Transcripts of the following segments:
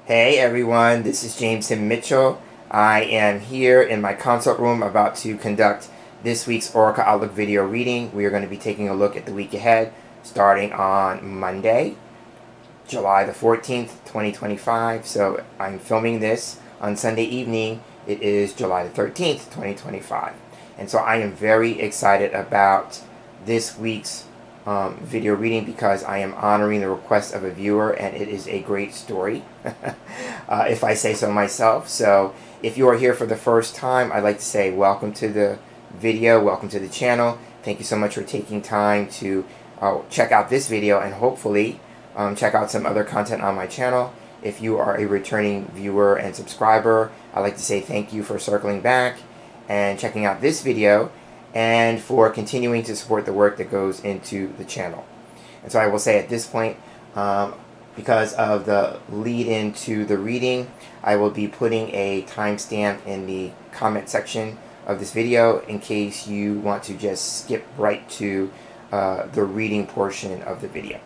Hey everyone, this is James Himm Mitchell. I am here in my consult room about to conduct this week's Oracle Outlook video reading. We are going to be taking a look at the week ahead starting on Monday, July the 14th, 2025. So I'm filming this on Sunday evening. It is July the 13th, 2025. And so I am very excited about this week's video reading because I am honoring the request of a viewer, and it is a great story, if I say so myself. So if you are here for the first time, I'd like to say welcome to the video, welcome to the channel. Thank you so much for taking time to check out this video and hopefully check out some other content on my channel. If you are a returning viewer and subscriber, I'd like to say thank you for circling back and checking out this video, and for continuing to support the work that goes into the channel. And so I will say at this point, because of the lead into the reading, I will be putting a timestamp in the comment section of this video in case you want to just skip right to the reading portion of the video.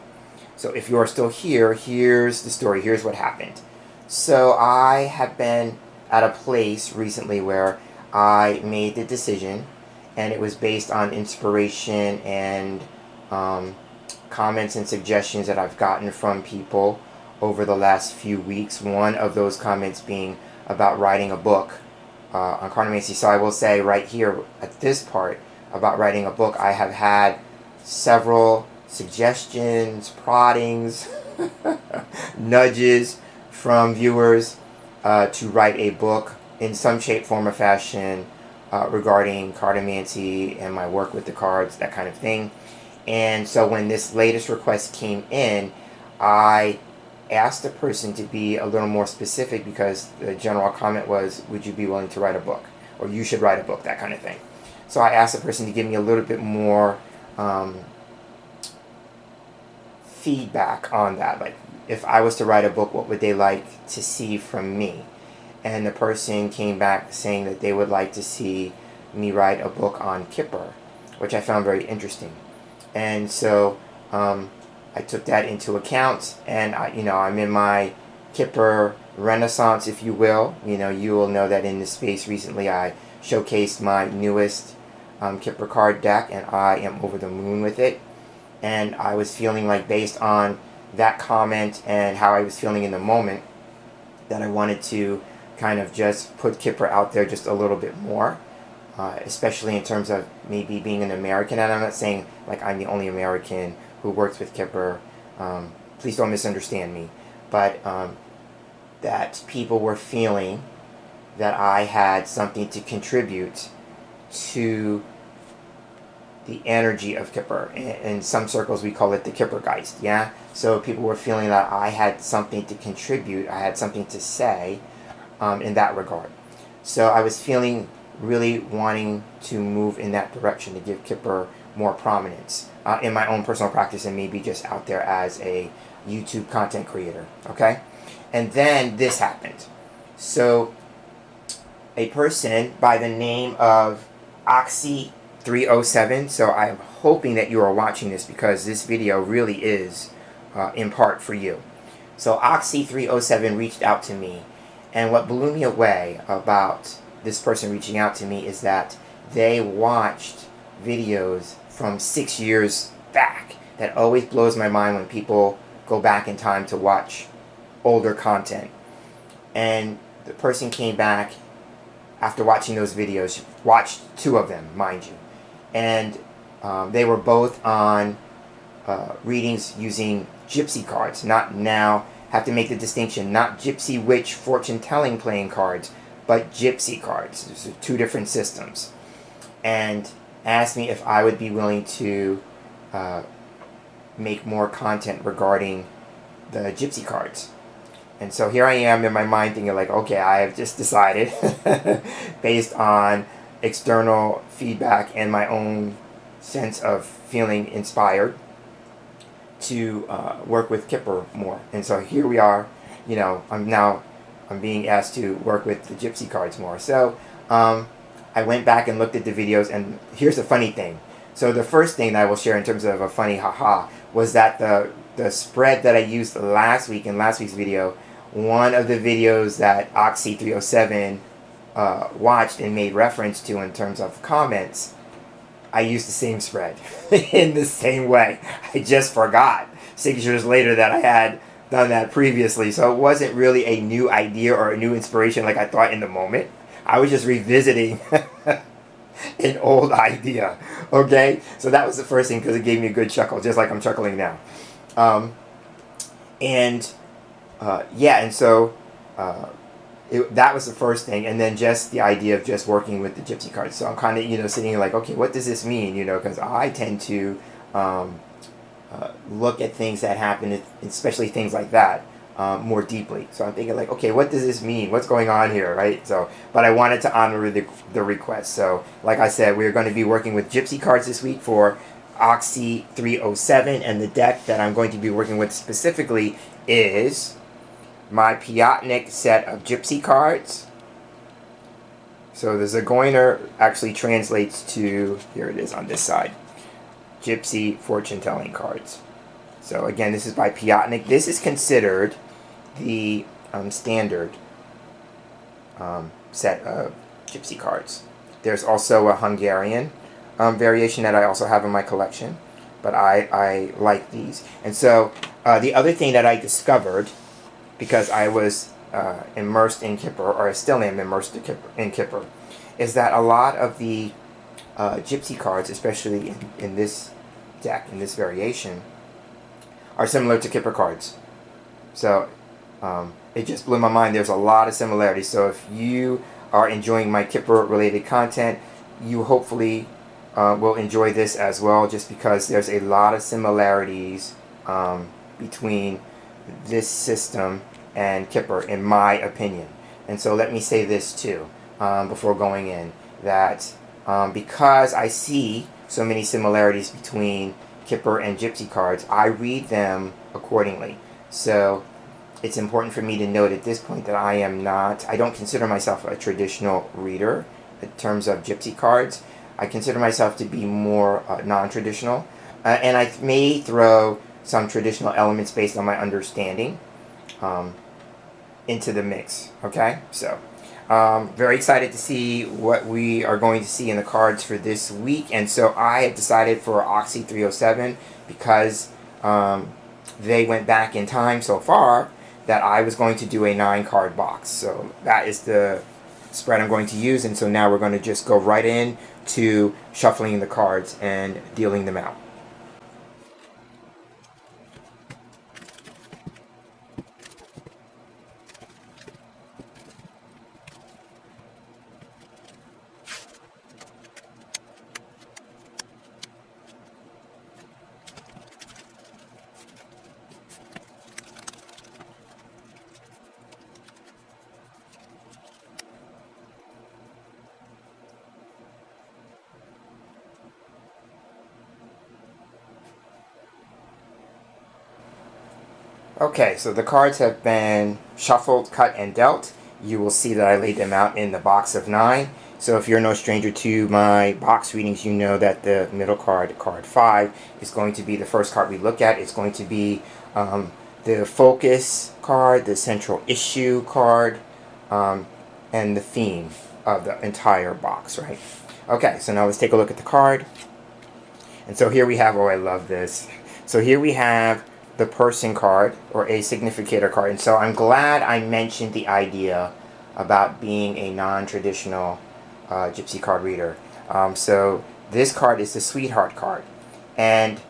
So if you are still here, here's the story, here's what happened. So I have been at a place recently where I made the decision, and it was based on inspiration and comments and suggestions that I've gotten from people over the last few weeks. One of those comments being about writing a book on cartomancy. So I will say right here at this part about writing a book, I have had several suggestions, proddings, nudges from viewers to write a book in some shape, form, or fashion regarding cartomancy and my work with the cards, that kind of thing. And so when this latest request came in, I asked the person to be a little more specific because the general comment was, would you be willing to write a book? Or you should write a book, that kind of thing. So I asked the person to give me a little bit more feedback on that. Like, if I was to write a book, what would they like to see from me? And the person came back saying that they would like to see me write a book on Kipper, which I found very interesting. And so I took that into account, and I'm in my Kipper renaissance, if you will. You will know that in this space recently I showcased my newest Kipper card deck, and I am over the moon with it. And I was feeling like, based on that comment and how I was feeling in the moment, that I wanted to kind of just put Kipper out there just a little bit more, especially in terms of maybe being an American. And I'm not saying like I'm the only American who works with Kipper. Please don't misunderstand me. But that people were feeling that I had something to contribute to the energy of Kipper. In some circles we call it the Kippergeist, yeah? So people were feeling that I had something to contribute, I had something to say in that regard. So I was feeling really wanting to move in that direction to give Kipper more prominence in my own personal practice, and maybe just out there as a YouTube content creator, okay? And then this happened. So a person by the name of Oxy307, so I'm hoping that you are watching this because this video really is in part for you. So Oxy307 reached out to me, and what blew me away about this person reaching out to me is that they watched videos from 6 years back. That always blows my mind when people go back in time to watch older content. And the person came back after watching those videos, watched 2 of them, mind you. And they were both on readings using Gypsy cards. Not now, have to make the distinction, not Gypsy Witch Fortune Telling playing cards, but Gypsy cards. There's 2 different systems. And asked me if I would be willing to make more content regarding the Gypsy cards. And so here I am in my mind thinking like, okay, I have just decided based on external feedback and my own sense of feeling inspired to work with Kipper more. And so here we are, I'm being asked to work with the Gypsy cards more. So I went back and looked at the videos, and here's the funny thing. So the first thing that I will share in terms of a funny haha was that the spread that I used last week in last week's video one of the videos that Oxy307 watched and made reference to in terms of comments, I used the same spread in the same way. I just forgot 6 years later that I had done that previously. So it wasn't really a new idea or a new inspiration like I thought in the moment. I was just revisiting an old idea. Okay? So that was the first thing because it gave me a good chuckle, just like I'm chuckling now. That was the first thing, and then just the idea of just working with the Gypsy cards. So I'm kind of, sitting like, okay, what does this mean? Because I tend to look at things that happen, especially things like that, more deeply. So I'm thinking like, okay, what does this mean? What's going on here, right? So, but I wanted to honor the request. So, like I said, we're going to be working with Gypsy cards this week for Oxy 307, and the deck that I'm going to be working with specifically is my Piatnik set of Gypsy cards. So the Zigeuner actually translates to, here it is on this side, Gipsy Fortune Telling Cards. So again, this is by Piatnik. This is considered the standard set of Gypsy cards. There's also a Hungarian variation that I also have in my collection, but I like these. And so the other thing that I discovered, because I was immersed in Kipper, or I still am immersed in Kipper, is that a lot of the Gypsy cards, especially in this deck, in this variation, are similar to Kipper cards. So it just blew my mind. There's a lot of similarities. So if you are enjoying my Kipper related content, you hopefully will enjoy this as well, just because there's a lot of similarities between this system and Kipper, in my opinion. And so let me say this too, before going in, that because I see so many similarities between Kipper and Gypsy cards, I read them accordingly. So it's important for me to note at this point that I don't consider myself a traditional reader in terms of Gypsy cards. I consider myself to be more non-traditional, and I may throw some traditional elements based on my understanding into the mix. Okay, so very excited to see what we are going to see in the cards for this week. And so I have decided for Oxy 307, because they went back in time so far, that I was going to do a 9-card box. So that is the spread I'm going to use, and so now we're going to just go right in to shuffling the cards and dealing them out. Okay, so the cards have been shuffled, cut, and dealt. You will see that I laid them out in the box of 9. So if you're no stranger to my box readings, you know that the middle card, card 5, is going to be the first card we look at. It's going to be the focus card, the central issue card, and the theme of the entire box, right? Okay, so now let's take a look at the card. And so here we have, oh, I love this. So here we have the person card, or a significator card. And so I'm glad I mentioned the idea about being a non-traditional Gypsy card reader. So this card is the sweetheart card. And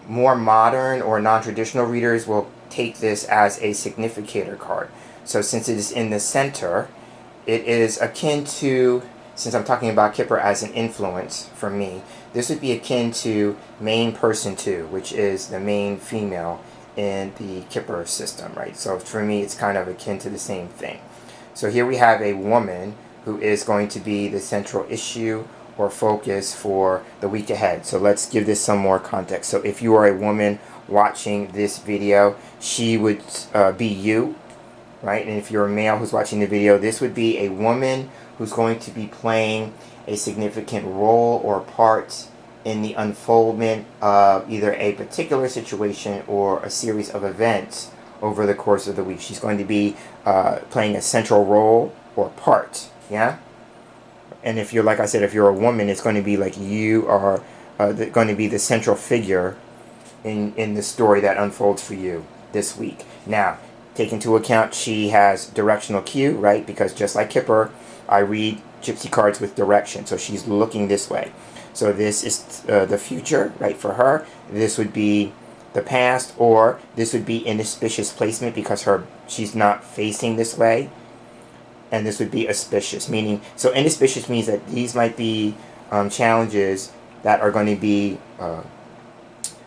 more modern or non-traditional readers will take this as a significator card. So since it is in the center, it is akin to, since I'm talking about Kipper as an influence for me, this would be akin to main person 2, which is the main female in the Kipper system, right? So for me, it's kind of akin to the same thing. So here we have a woman who is going to be the central issue or focus for the week ahead. So let's give this some more context. So if you are a woman watching this video, she would be you, right? And if you're a male who's watching the video, this would be a woman who's going to be playing a significant role or part in the unfoldment of either a particular situation or a series of events over the course of the week. She's going to be playing a central role or part, yeah? And if you're, like I said, if you're a woman, it's going to be like you are going to be the central figure in the story that unfolds for you this week. Now, take into account she has directional cue, right? Because just like Kipper, I read Gypsy cards with direction. So she's looking this way. So this is the future, right, for her. This would be the past, or this would be inauspicious placement because she's not facing this way. And this would be auspicious, meaning, so inauspicious means that these might be challenges that are going to be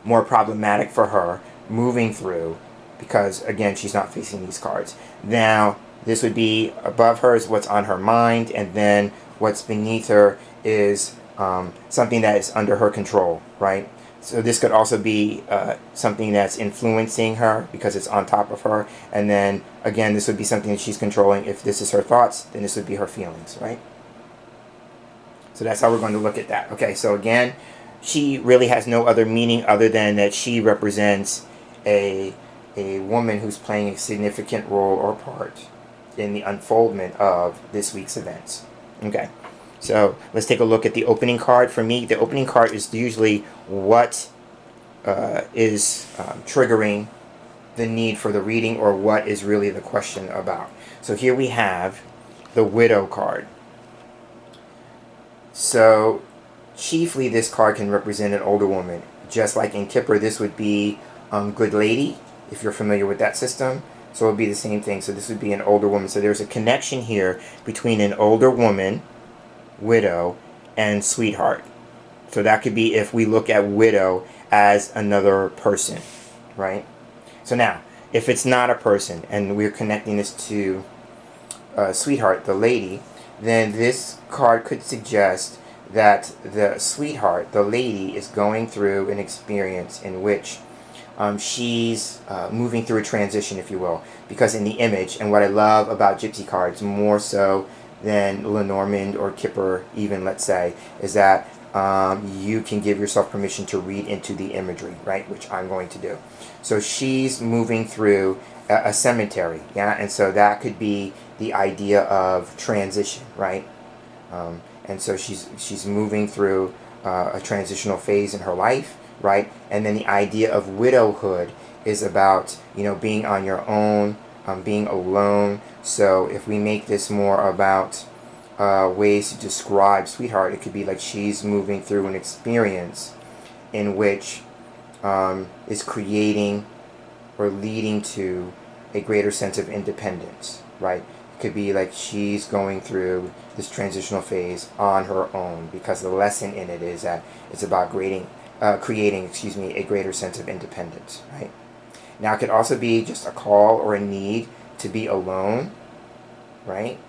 more problematic for her moving through, because again, she's not facing these cards. Now, this would be above her is what's on her mind, and then what's beneath her is something that is under her control, right? So this could also be something that's influencing her because it's on top of her. And then, again, this would be something that she's controlling. If this is her thoughts, then this would be her feelings, right? So that's how we're going to look at that. Okay, so again, she really has no other meaning other than that she represents a woman who's playing a significant role or part in the unfoldment of this week's events. Okay. So let's take a look at the opening card. For me, the opening card is usually what is triggering the need for the reading, or what is really the question about. So here we have the Widow card. So chiefly this card can represent an older woman. Just like in Kipper, this would be Good Lady, if you're familiar with that system. So it would be the same thing. So this would be an older woman. So there's a connection here between an older woman, widow, and sweetheart. So that could be if we look at widow as another person, right? So now, if it's not a person and we're connecting this to sweetheart, the lady, then this card could suggest that the sweetheart, the lady, is going through an experience in which she's moving through a transition, if you will. Because in the image, and what I love about Gypsy cards more so than Lenormand or Kipper even, let's say, is that you can give yourself permission to read into the imagery, right, which I'm going to do. So she's moving through a cemetery, yeah, and so that could be the idea of transition, right? And so she's moving through a transitional phase in her life, right? And then the idea of widowhood is about, you know, being on your own, being alone. So if we make this more about ways to describe sweetheart, it could be like she's moving through an experience in which is creating or leading to a greater sense of independence, right? It could be like she's going through this transitional phase on her own, because the lesson in it is that it's about creating a greater sense of independence, right? Now, it could also be just a call or a need to be alone, right?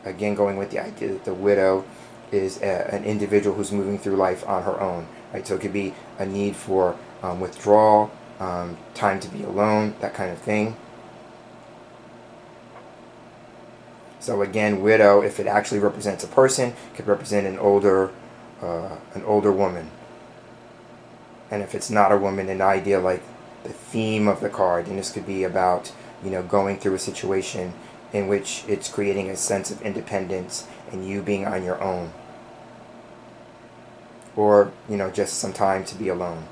Again, going with the idea that the widow is an individual who's moving through life on her own, right? So it could be a need for withdrawal, time to be alone, that kind of thing. So again, widow, if it actually represents a person, could represent an older woman. And if it's not a woman, an idea like the theme of the card, and this could be about, you know, going through a situation in which it's creating a sense of independence and you being on your own, or, you know, just some time to be alone.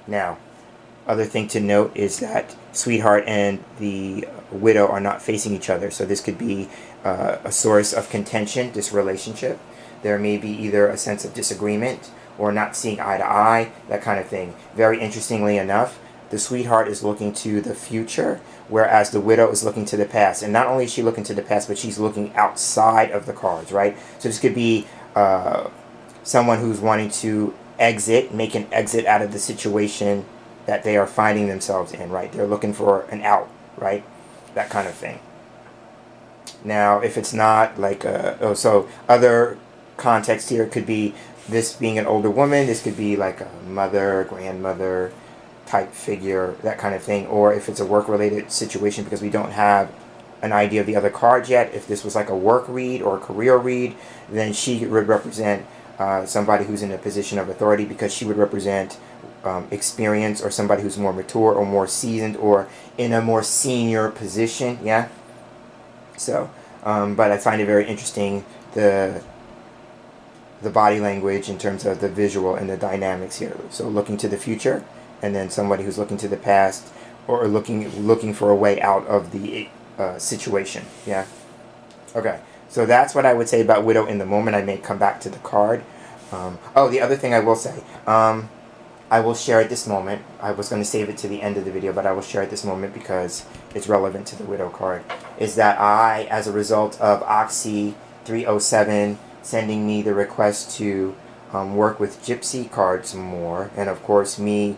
Now, other thing to note is that sweetheart and the widow are not facing each other, so this could be a source of contention, this relationship. There may be either a sense of disagreement or not seeing eye to eye, that kind of thing. Very interestingly enough, the sweetheart is looking to the future, whereas the widow is looking to the past. And not only is she looking to the past, but she's looking outside of the cards, right? So this could be someone who's wanting to exit, make an exit out of the situation that they are finding themselves in, right? They're looking for an out, right? That kind of thing. Now, if it's not like so other context here could be this being an older woman. This could be like a mother, grandmother type figure, that kind of thing. Or if it's a work-related situation, because we don't have an idea of the other cards yet. If this was like a work read or a career read, then she would represent somebody who's in a position of authority, because she would represent experience, or somebody who's more mature or more seasoned or in a more senior position. Yeah. So, but I find it very interesting, the body language in terms of the visual and the dynamics here. So looking to the future, and then somebody who's looking to the past, or looking for a way out of the situation. Yeah. Okay. So that's what I would say about Widow in the moment. I may come back to the card. Oh, the other thing I will say, I will share at this moment. I was going to save it to the end of the video, but I will share at this moment because it's relevant to the Widow card. Is that I, as a result of Oxy 307 sending me the request to work with Gypsy Cards more, and of course me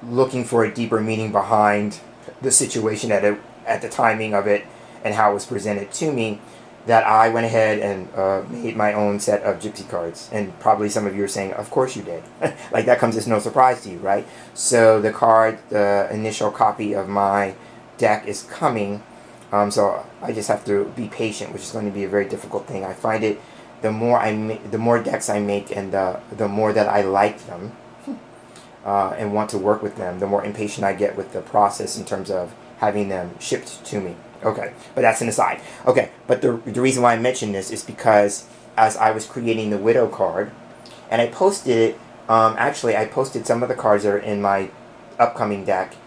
looking for a deeper meaning behind the situation at the timing of it and how it was presented to me, that I went ahead and made my own set of Gypsy cards. And probably some of you are saying, of course you did. Like, that comes as no surprise to you, right? So the initial copy of my deck is coming. So I just have to be patient, which is going to be a very difficult thing. I find it, the more decks I make, and the more that I like them and want to work with them, the more impatient I get with the process in terms of having them shipped to me. Okay, but that's an aside. Okay, but the reason why I mention this is because as I was creating the Widow card, and I posted it, actually I posted some of the cards that are in my upcoming deck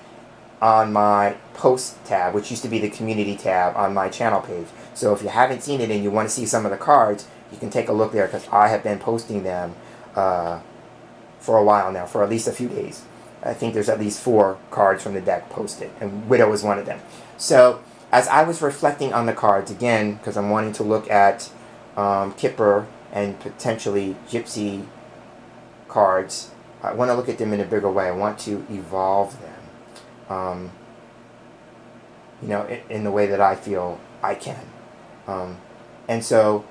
on my post tab, which used to be the community tab on my channel page. So if you haven't seen it and you want to see some of the cards, you can take a look there, because I have been posting them for a while now, for at least a few days. I think there's at least 4 cards from the deck posted, and Widow is one of them. So as I was reflecting on the cards, again, because I'm wanting to look at Kipper and potentially Gypsy cards, I want to look at them in a bigger way. I want to evolve them, you know, in the way that I feel I can. And so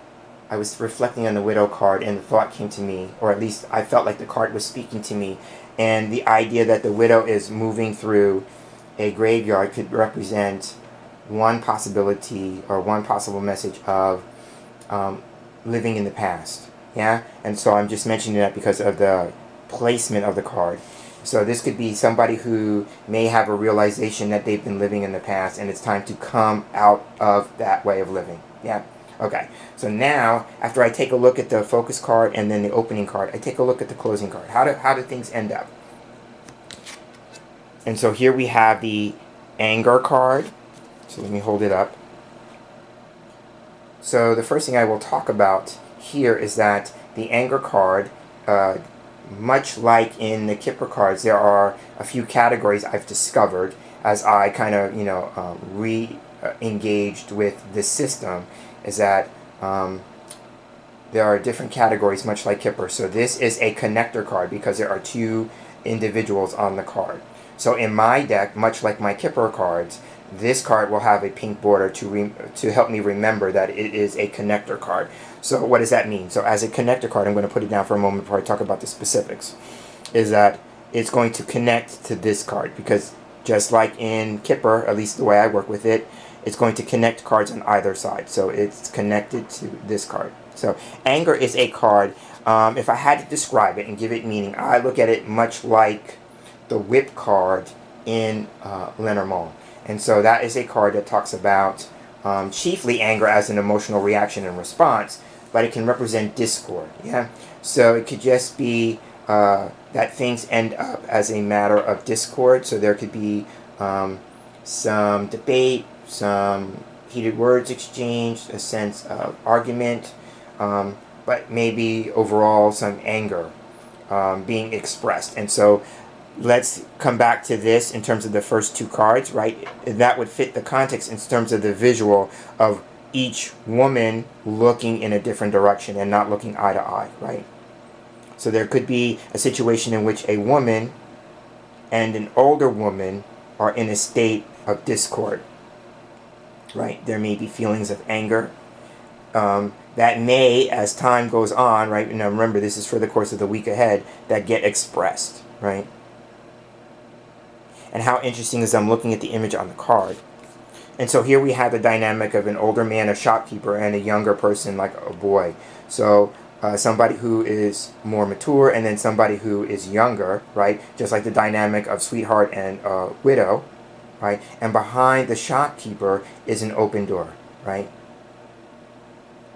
I was reflecting on the Widow card, and the thought came to me, or at least I felt like the card was speaking to me, and the idea that the Widow is moving through a graveyard could represent one possibility, or one possible message of living in the past. Yeah? And so I'm just mentioning that because of the placement of the card. So this could be somebody who may have a realization that they've been living in the past, and it's time to come out of that way of living. Yeah? Okay. So now, after I take a look at the focus card and then the opening card, I take a look at the closing card. How do things end up? And so here we have the anger card. So let me hold it up. So the first thing I will talk about here is that the anger card, much like in the Kipper cards, there are a few categories I've discovered as I kind of, you know, re-engaged with this system, is that there are different categories, much like Kipper. So this is a connector card because there are 2 individuals on the card. So in my deck, much like my Kipper cards, this card will have a pink border to help me remember that it is a connector card. So what does that mean? So as a connector card, I'm going to put it down for a moment before I talk about the specifics, is that it's going to connect to this card, because just like in Kipper, at least the way I work with it, it's going to connect cards on either side. So it's connected to this card. So anger is a card, if I had to describe it and give it meaning, I look at it much like the whip card in Lenormand. And so that is a card that talks about chiefly anger as an emotional reaction and response, but it can represent discord. Yeah. So it could just be that things end up as a matter of discord. So there could be some debate, some heated words exchanged, a sense of argument, but maybe overall some anger being expressed. And so let's come back to this in terms of the first 2 cards, right? That would fit the context in terms of the visual of each woman looking in a different direction and not looking eye to eye, right? So there could be a situation in which a woman and an older woman are in a state of discord, right? There may be feelings of anger that may, as time goes on, right? Now remember, this is for the course of the week ahead, that get expressed, right? And how interesting is I'm looking at the image on the card. And so here we have the dynamic of an older man, a shopkeeper, and a younger person, like a boy. So somebody who is more mature and then somebody who is younger, right? Just like the dynamic of sweetheart and widow, right? And behind the shopkeeper is an open door, right?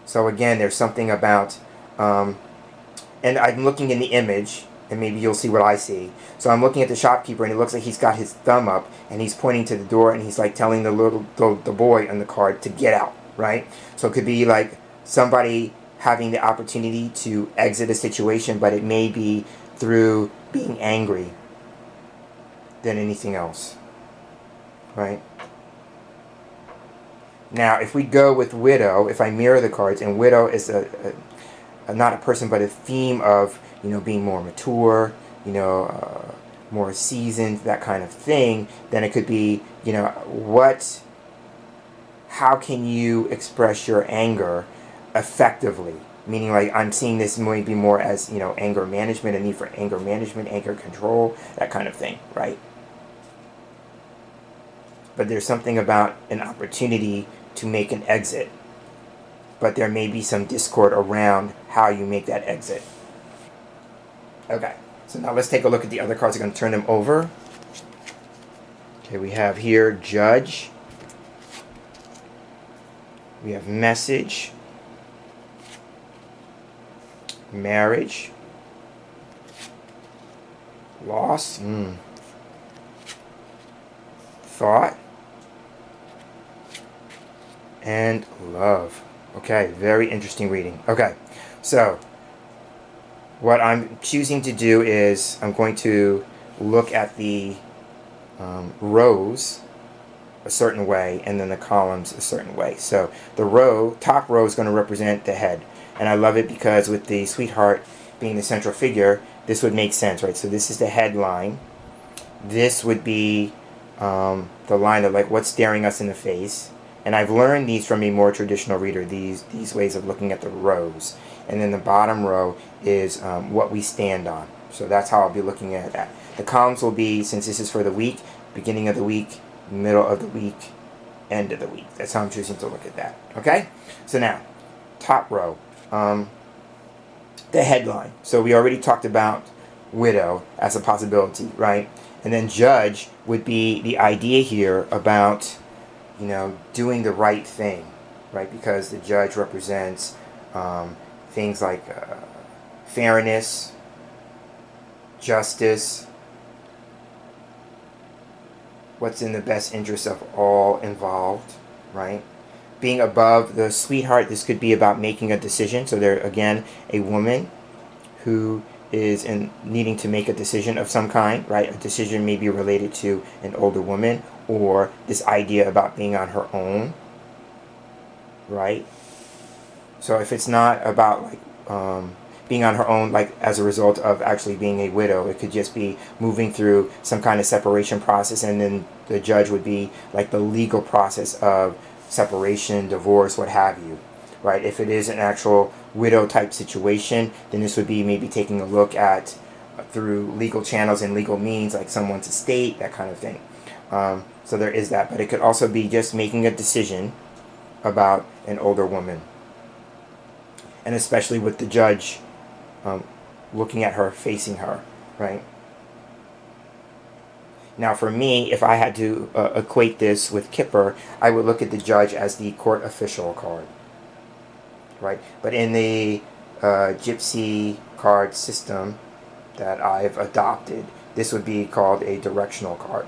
So again, there's something about, and I'm looking in the image, and maybe you'll see what I see. So I'm looking at the shopkeeper, and it looks like he's got his thumb up, and he's pointing to the door, and he's like telling the boy on the card to get out, right? So it could be like somebody having the opportunity to exit a situation, but it may be through being angry than anything else, right? Now, if we go with widow, if I mirror the cards, and widow is not a person, but a theme of, you know, being more mature, you know, more seasoned, that kind of thing, then it could be, you know, how can you express your anger effectively? Meaning, like, I'm seeing this maybe more as, you know, anger management, a need for anger management, anger control, that kind of thing, right? But there's something about an opportunity to make an exit. But there may be some discord around how you make that exit. Okay, so now let's take a look at the other cards. I'm going to turn them over. Okay, we have here Judge. We have Message. Marriage. Loss. Thought. And Love. Okay, very interesting reading. Okay, so what I'm choosing to do is I'm going to look at the rows a certain way and then the columns a certain way. So the top row is going to represent the head. And I love it because with the sweetheart being the central figure, this would make sense, right? So this is the headline. This would be the line of like what's staring us in the face. And I've learned these from a more traditional reader, these ways of looking at the rows. And then the bottom row is what we stand on. So that's how I'll be looking at that. The columns will be, since this is for the week, beginning of the week, middle of the week, end of the week. That's how I'm choosing to look at that. Okay? So now, top row. The headline. So we already talked about widow as a possibility, right? And then judge would be the idea here about, you know, doing the right thing, right? Because the judge represents things like fairness, justice, what's in the best interest of all involved, right? Being above the sweetheart, this could be about making a decision. So there, again, a woman who is needing to make a decision of some kind, right? A decision may be related to an older woman or this idea about being on her own, right? So if it's not about like being on her own, like as a result of actually being a widow, it could just be moving through some kind of separation process, and then the judge would be like the legal process of separation, divorce, what have you, right? If it is an actual widow type situation, then this would be maybe taking a look at through legal channels and legal means, like someone's estate, that kind of thing. So there is that, but it could also be just making a decision about an older woman, and especially with the judge looking at her, facing her, right? Now for me, if I had to equate this with Kipper, I would look at the judge as the court official card, right? But in the Gypsy card system that I've adopted, this would be called a directional card,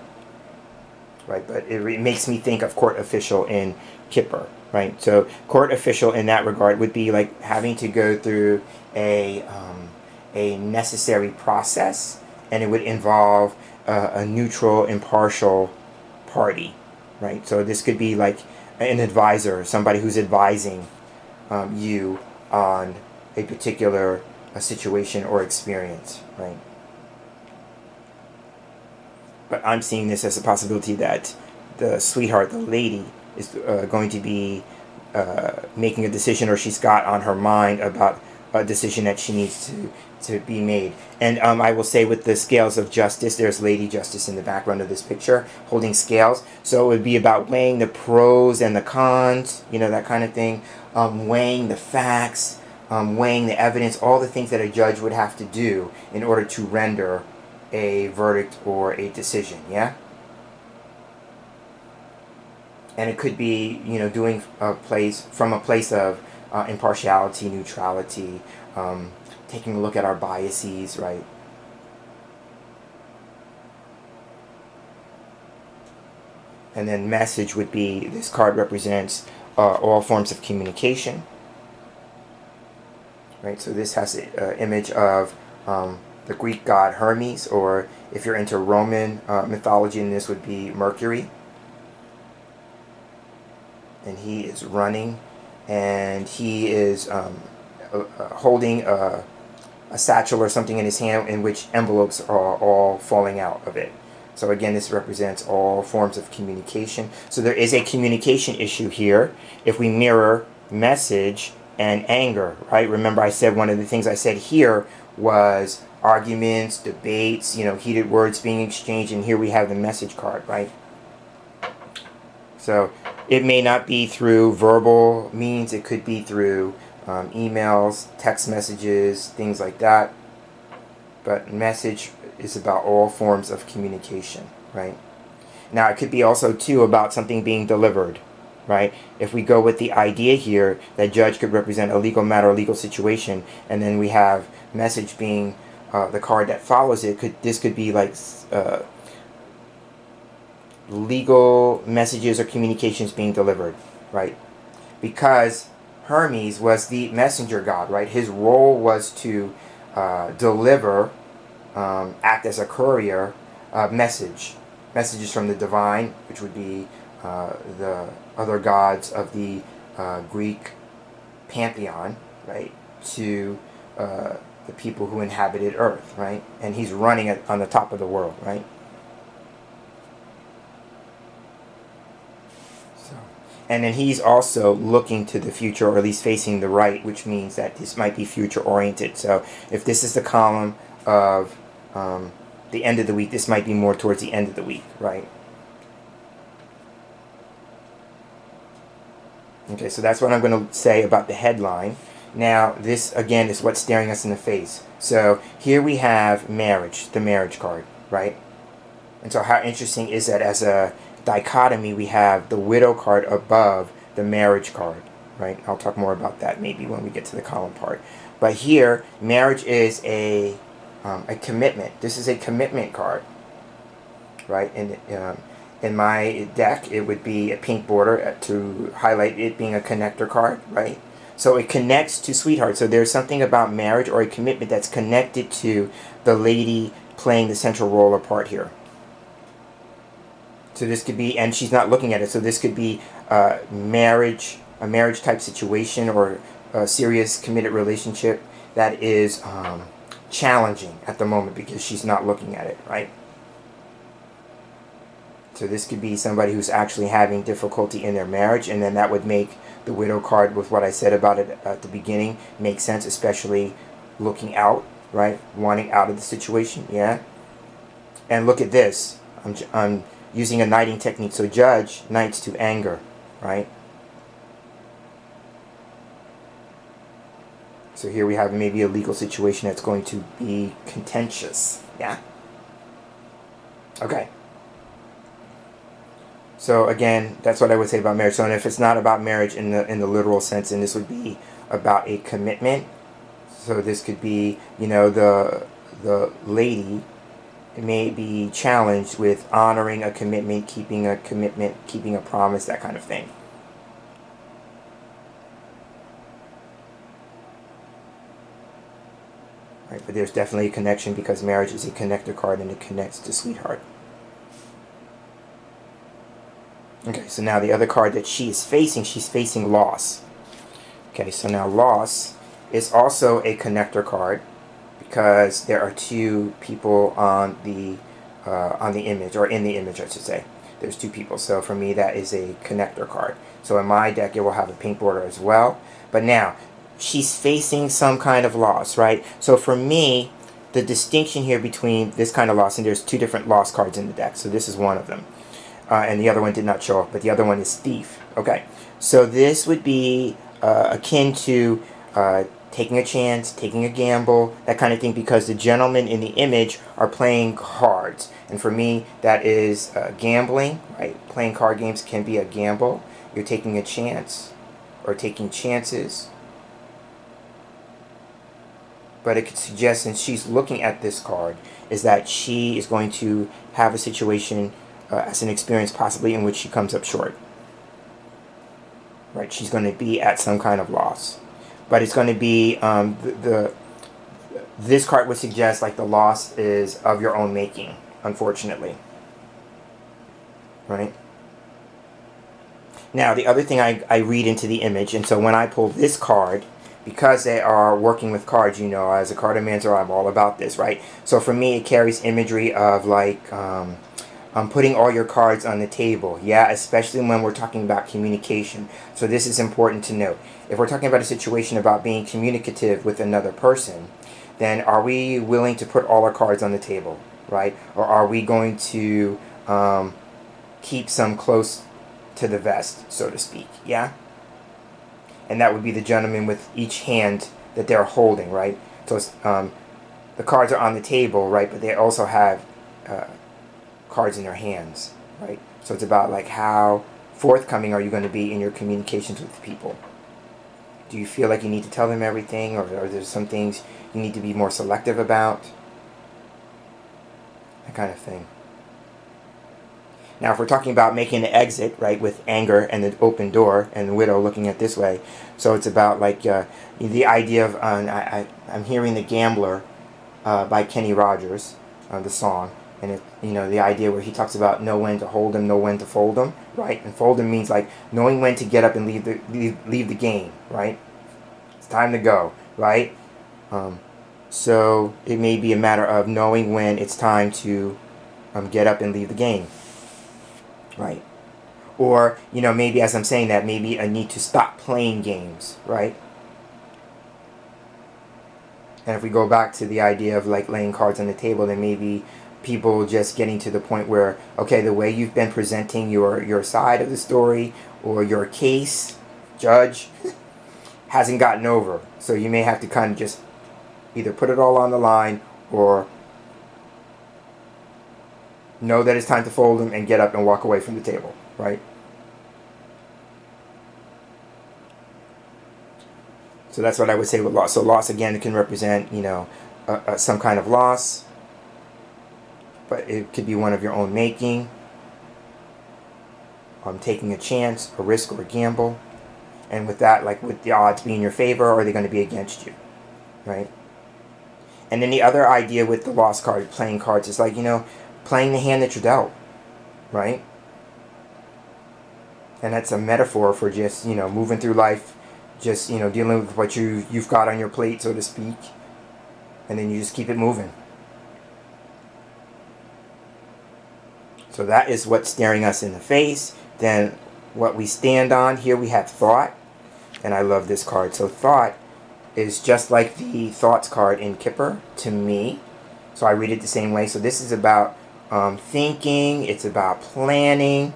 right? But it makes me think of court official in Kipper, right? So court official in that regard would be like having to go through a necessary process, and it would involve a neutral, impartial party, right? So this could be like an advisor, somebody who's advising you on a particular situation or experience, right? But I'm seeing this as a possibility that the sweetheart, the lady, is going to be making a decision, or she's got on her mind about a decision that she needs to be made. And I will say with the scales of justice, there's Lady Justice in the background of this picture holding scales. So it would be about weighing the pros and the cons, you know, that kind of thing. Weighing the facts, weighing the evidence, all the things that a judge would have to do in order to render a verdict or a decision, yeah? And it could be, you know, doing from a place of impartiality, neutrality, taking a look at our biases, right? And then message would be, this card represents all forms of communication, right? So this has an image of the Greek god Hermes, or if you're into Roman mythology, and this would be Mercury. And he is running, and he is holding a satchel or something in his hand in which envelopes are all falling out of it. So again, this represents all forms of communication. So there is a communication issue here if we mirror message and anger, right? Remember I said one of the things I said here was arguments, debates, you know, heated words being exchanged, and here we have the message card, right? So it may not be through verbal means, it could be through emails, text messages, things like that. But message is about all forms of communication, right? Now it could be also too about something being delivered, right? If we go with the idea here that judge could represent a legal matter, a legal situation, and then we have message being the card that follows it, this could be like legal messages or communications being delivered, right? Because Hermes was the messenger god, right? His role was to deliver, act as a courier, messages from the divine, which would be the other gods of the Greek pantheon, right, to the people who inhabited Earth, right? And he's running on the top of the world, right? And then he's also looking to the future, or at least facing the right, which means that this might be future oriented. So if this is the column of the end of the week, this might be more towards the end of the week, right? Okay, so that's what I'm going to say about the headline. Now, this, again, is what's staring us in the face. So here we have marriage, the marriage card, right? And so how interesting is that as a dichotomy, we have the widow card above the marriage card, right? I'll talk more about that maybe when we get to the column part. But here, marriage is a commitment. This is a commitment card, right? And in my deck, it would be a pink border to highlight it being a connector card, right? So it connects to sweetheart. So there's something about marriage or a commitment that's connected to the lady playing the central role or part here. So this could be, and she's not looking at it, so this could be a marriage type situation, or a serious committed relationship that is challenging at the moment because she's not looking at it, right? So this could be somebody who's actually having difficulty in their marriage, and then that would make the widow card, with what I said about it at the beginning, make sense, especially looking out, right? Wanting out of the situation, yeah? And look at this. I'm using a knighting technique. So judge knights to anger, right? So here we have maybe a legal situation that's going to be contentious, yeah? Okay. So again, that's what I would say about marriage. So and if it's not about marriage in the literal sense, then this would be about a commitment. So this could be, you know, the lady may be challenged with honoring a commitment, keeping a promise, that kind of thing. Right, but there's definitely a connection because marriage is a connector card and it connects to sweetheart. Okay, so now the other card that she's facing loss. Okay, so now loss is also a connector card because there are two people on the image, or in the image, I should say. There's two people, so for me that is a connector card. So in my deck it will have a pink border as well. But now, she's facing some kind of loss, right? So for me, the distinction here between this kind of loss, and there's two different loss cards in the deck, so this is one of them. And the other one did not show up, but the other one is thief. Okay, so this would be akin to taking a chance, taking a gamble, that kind of thing, because the gentlemen in the image are playing cards. And for me, that is gambling, right? Playing card games can be a gamble. You're taking a chance or taking chances. But it could suggest, since she's looking at this card, is that she is going to have a situation as an experience possibly in which she comes up short. Right? She's going to be at some kind of loss. But it's going to be, this card would suggest like the loss is of your own making, unfortunately. Right? Now, the other thing I read into the image, and so when I pull this card, because they are working with cards, you know, as a cartomancer, I'm all about this, right? So for me, it carries imagery of like putting all your cards on the table. Yeah, especially when we're talking about communication. So this is important to note. If we're talking about a situation about being communicative with another person, then are we willing to put all our cards on the table, right? Or are we going to keep some close to the vest, so to speak? Yeah? And that would be the gentleman with each hand that they're holding, right? So the cards are on the table, right? But they also have cards in their hands, right? So it's about like how forthcoming are you going to be in your communications with people? Do you feel like you need to tell them everything, or are there some things you need to be more selective about? That kind of thing. Now, if we're talking about making an exit, right, with anger and the open door and the widow looking at this way, so it's about like the idea of, I'm hearing The Gambler by Kenny Rogers, the song, and it, you know, the idea where he talks about know when to hold them, know when to fold them, right? And fold them means like knowing when to get up and leave the game, right? It's time to go, right? So it may be a matter of knowing when it's time to get up and leave the game. Right. Or, you know, maybe as I'm saying that, maybe I need to stop playing games, right? And if we go back to the idea of like laying cards on the table, then maybe people just getting to the point where, okay, the way you've been presenting your side of the story or your case, judge, hasn't gotten over. So you may have to kind of just either put it all on the line or know that it's time to fold them and get up and walk away from the table, right? So that's what I would say with loss. So loss, again, it can represent, you know, some kind of loss, but it could be one of your own making, taking a chance, a risk, or a gamble. And with that, like with the odds being in your favor, or are they going to be against you, right? And then the other idea with the loss card, playing cards, is like, you know, playing the hand that you're dealt, right? And that's a metaphor for just, you know, moving through life, just, you know, dealing with what you've got on your plate, so to speak, and then you just keep it moving. So that is what's staring us in the face. Then what we stand on, here we have thought, and I love this card. So thought is just like the thoughts card in Kipper to me. So I read it the same way. So this is about thinking, it's about planning,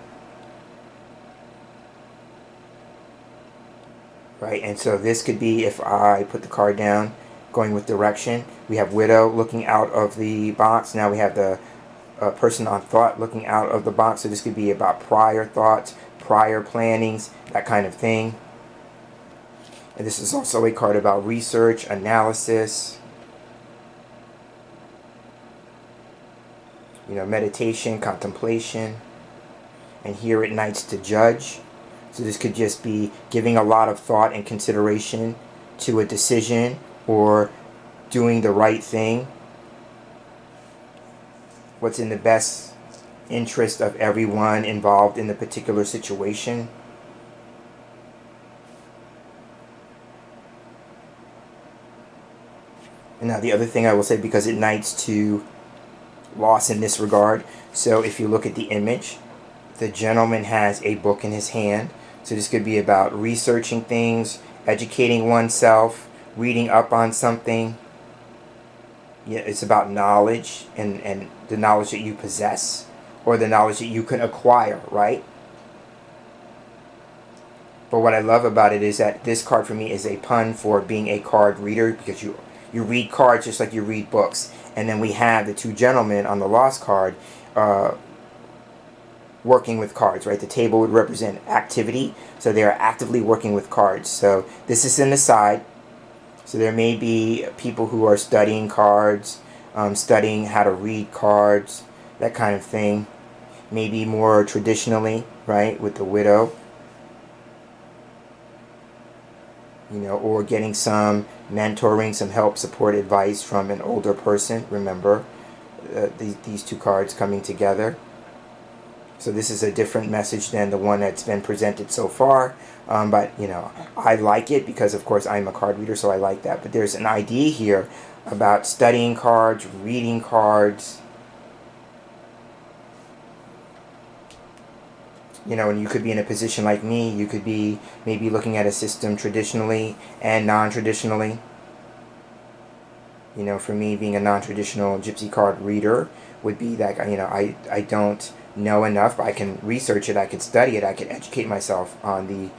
right? And so this could be, if I put the card down, going with direction. We have widow looking out of the box. Now we have the person on thought looking out of the box. So this could be about prior thoughts, prior plannings, that kind of thing. And this is also a card about research, analysis, you know, meditation, contemplation. And here at night's to judge. So this could just be giving a lot of thought and consideration to a decision or doing the right thing. What's in the best interest of everyone involved in the particular situation. And now the other thing I will say, because it knights to loss in this regard. So if you look at the image, the gentleman has a book in his hand. So this could be about researching things, educating oneself, reading up on something. Yeah, it's about knowledge and the knowledge that you possess or the knowledge that you can acquire, right? But what I love about it is that this card for me is a pun for being a card reader, because you read cards just like you read books. And then we have the two gentlemen on the Lost card working with cards, right? The table would represent activity, so they are actively working with cards. So this is in the side. So there may be people who are studying cards, studying how to read cards, that kind of thing. Maybe more traditionally, right, with the widow. You know, or getting some mentoring, some help, support, advice from an older person. Remember, these two cards coming together. So this is a different message than the one that's been presented so far. But, you know, I like it because, of course, I'm a card reader, so I like that. But there's an idea here about studying cards, reading cards. You know, and you could be in a position like me. You could be maybe looking at a system traditionally and non-traditionally. You know, for me, being a non-traditional Gypsy card reader would be that, you know, I don't know enough, but I can research it, I can study it, I can educate myself on the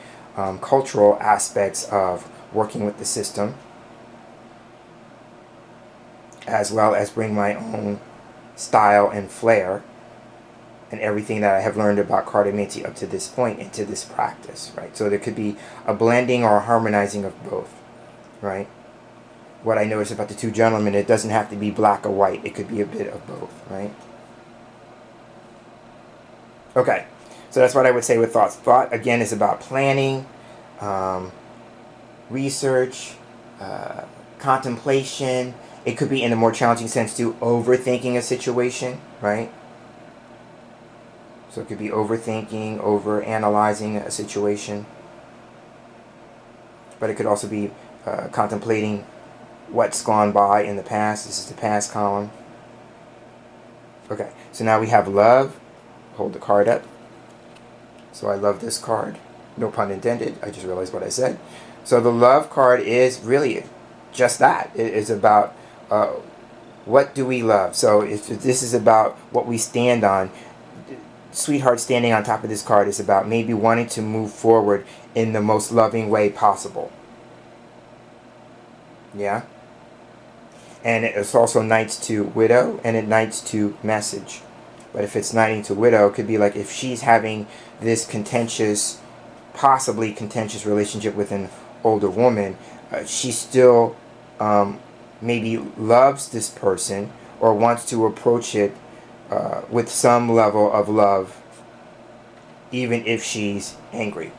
cultural aspects of working with the system, as well as bring my own style and flair and everything that I have learned about cartomancy up to this point into this practice, right? So there could be a blending or a harmonizing of both, right? What I noticed about the two gentlemen, it doesn't have to be black or white. It could be a bit of both, right? Okay, so that's what I would say with thoughts. Thought, again, is about planning, research, contemplation. It could be in a more challenging sense too, overthinking a situation, right? So it could be overthinking, overanalyzing a situation. But it could also be contemplating what's gone by in the past. This is the past column. Okay, so now we have love. Hold the card up. So I love this card. No pun intended. I just realized what I said. So the love card is really just that. It is about what do we love. So if this is about what we stand on, Sweetheart standing on top of this card is about maybe wanting to move forward in the most loving way possible. Yeah? And it's also Knights to Widow, and it Knights to Message. But if it's Knighting to Widow, it could be like if she's having this contentious, possibly contentious relationship with an older woman, she still maybe loves this person or wants to approach it with some level of love, even if she's angry.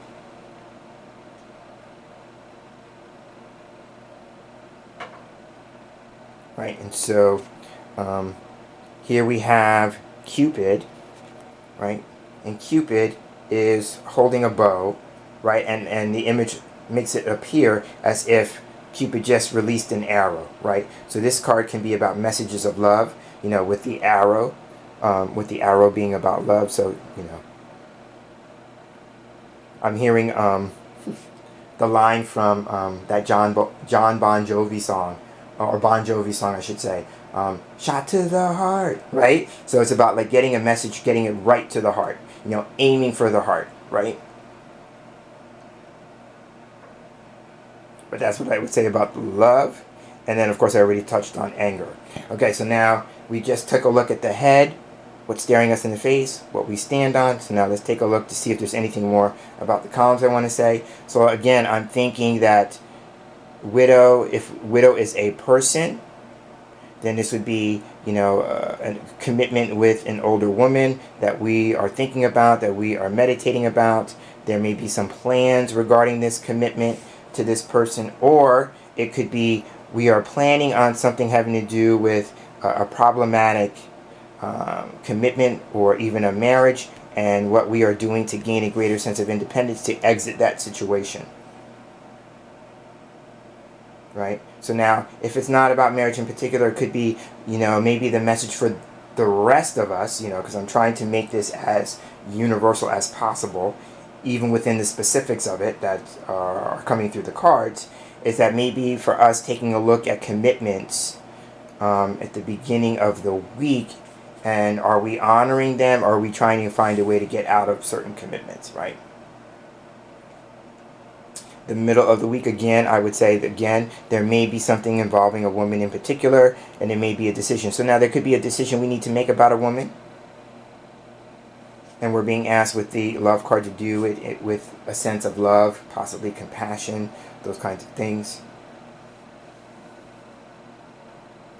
Right, and so here we have Cupid, right? And Cupid is holding a bow, right? And the image makes it appear as if Cupid just released an arrow, right? So this card can be about messages of love, you know, with the arrow being about love. So, you know, I'm hearing the line from that John Bon Jovi song, or Bon Jovi song, I should say. Shot to the heart, right? So it's about like getting a message, getting it right to the heart, you know, aiming for the heart, right? But that's what I would say about love. And then, of course, I already touched on anger. Okay, so now we just took a look at the head, what's staring us in the face, what we stand on. So now let's take a look to see if there's anything more about the columns I want to say. So again, I'm thinking that widow, if widow is a person, then this would be, you know, a commitment with an older woman that we are thinking about, that we are meditating about. There may be some plans regarding this commitment to this person, or it could be we are planning on something having to do with a problematic commitment or even a marriage, and what we are doing to gain a greater sense of independence to exit that situation. Right? So now, if it's not about marriage in particular, it could be, you know, maybe the message for the rest of us, you know, because I'm trying to make this as universal as possible, even within the specifics of it that are coming through the cards, is that maybe for us taking a look at commitments at the beginning of the week, and are we honoring them, or are we trying to find a way to get out of certain commitments, right? the middle of the week, again, I would say that, again, there may be something involving a woman in particular, and it may be a decision. So now there could be a decision we need to make about a woman, and we're being asked with the love card to do it with a sense of love, possibly compassion, those kinds of things.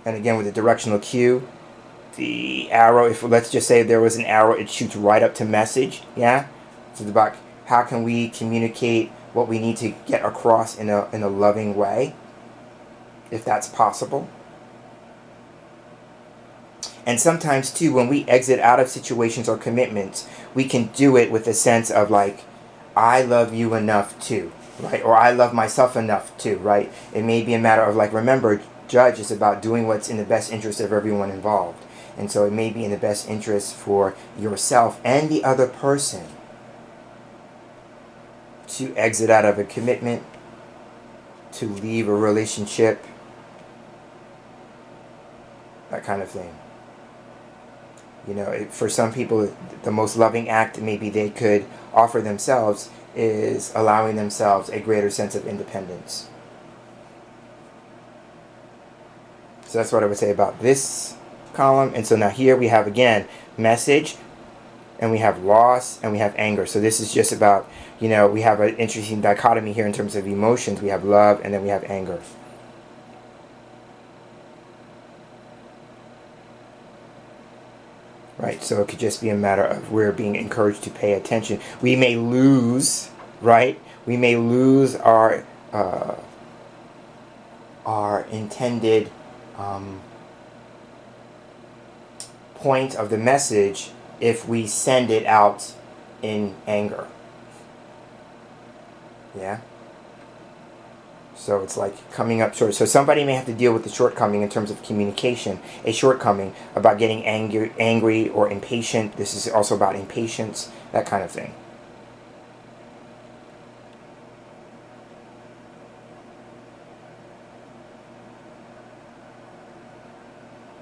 And again, with the directional cue, the arrow, if let's just say there was an arrow, it shoots right up to message. Yeah, so it's about how can we communicate what we need to get across in a loving way, if that's possible. And sometimes too, when we exit out of situations or commitments, we can do it with a sense of like, I love you enough too, right? Or I love myself enough too, right? It may be a matter of like, remember, judge is about doing what's in the best interest of everyone involved. And so it may be in the best interest for yourself and the other person to exit out of a commitment, to leave a relationship, that kind of thing. You know, for some people, the most loving act maybe they could offer themselves is allowing themselves a greater sense of independence. So that's what I would say about this column. And so now here we have, again, message, and we have loss, and we have anger. So this is just about, you know, we have an interesting dichotomy here in terms of emotions. We have love, and then we have anger. Right, so it could just be a matter of we're being encouraged to pay attention. We may lose, right? We may lose our intended point of the message if we send it out in anger. Yeah? So it's like coming up short. So somebody may have to deal with the shortcoming in terms of communication, a shortcoming about getting angry or impatient. This is also about impatience, that kind of thing.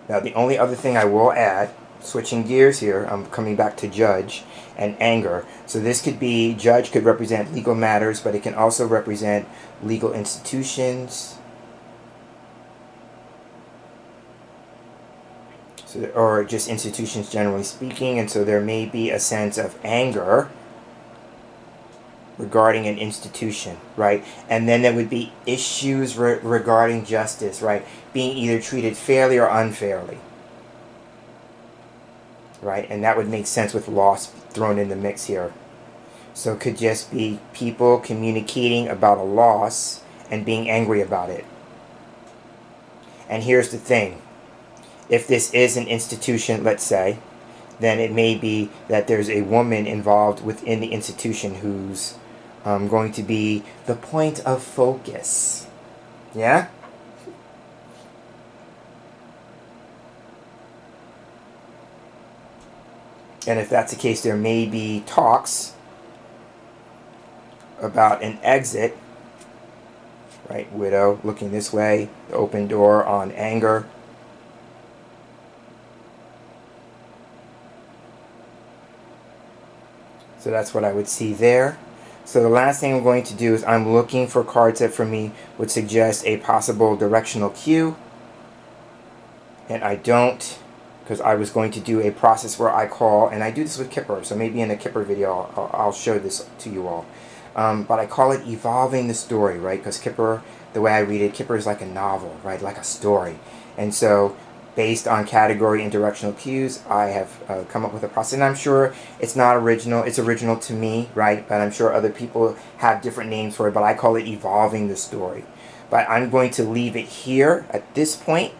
Now the only other thing I will add, switching gears here, I'm coming back to judge and anger. So this could be, judge could represent legal matters, but it can also represent legal institutions, so, or just institutions generally speaking. And so there may be a sense of anger regarding an institution, right? And then there would be issues regarding justice, right? Being either treated fairly or unfairly, right? And that would make sense with loss thrown in the mix here. So it could just be people communicating about a loss and being angry about it. And here's the thing. If this is an institution, let's say, then it may be that there's a woman involved within the institution who's going to be the point of focus. Yeah? And if that's the case, there may be talks about an exit, right? Widow looking this way, the open door on anger. So that's what I would see there. So the last thing I'm going to do is I'm looking for cards that for me would suggest a possible directional cue. And I don't, because I was going to do a process where I call, and I do this with Kipper, so maybe in a Kipper video I'll show this to you all. But I call it evolving the story, right? Because Kipper, the way I read it, Kipper is like a novel, right? Like a story. And so based on category and directional cues, I have come up with a process. And I'm sure it's not original. It's original to me, right? But I'm sure other people have different names for it. But I call it evolving the story. But I'm going to leave it here at this point.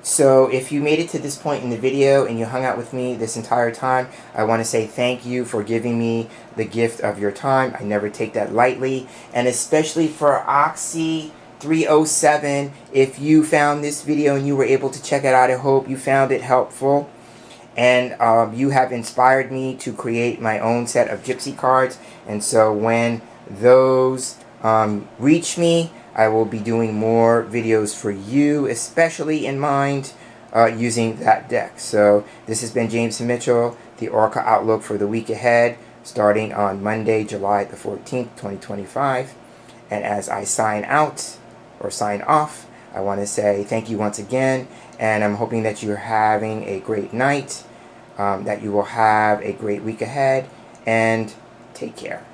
So if you made it to this point in the video and you hung out with me this entire time, I want to say thank you for giving me the gift of your time. I never take that lightly. And especially for Oxy 307, if you found this video and you were able to check it out, I hope you found it helpful. And you have inspired me to create my own set of Gypsy cards. And so when those reach me, I will be doing more videos for you, especially in mind using that deck. So this has been James Mitchell, the Oracle Outlook for the week ahead, starting on Monday, July the 14th, 2025. And as I sign out or sign off, I want to say thank you once again, and I'm hoping that you're having a great night, that you will have a great week ahead, and take care.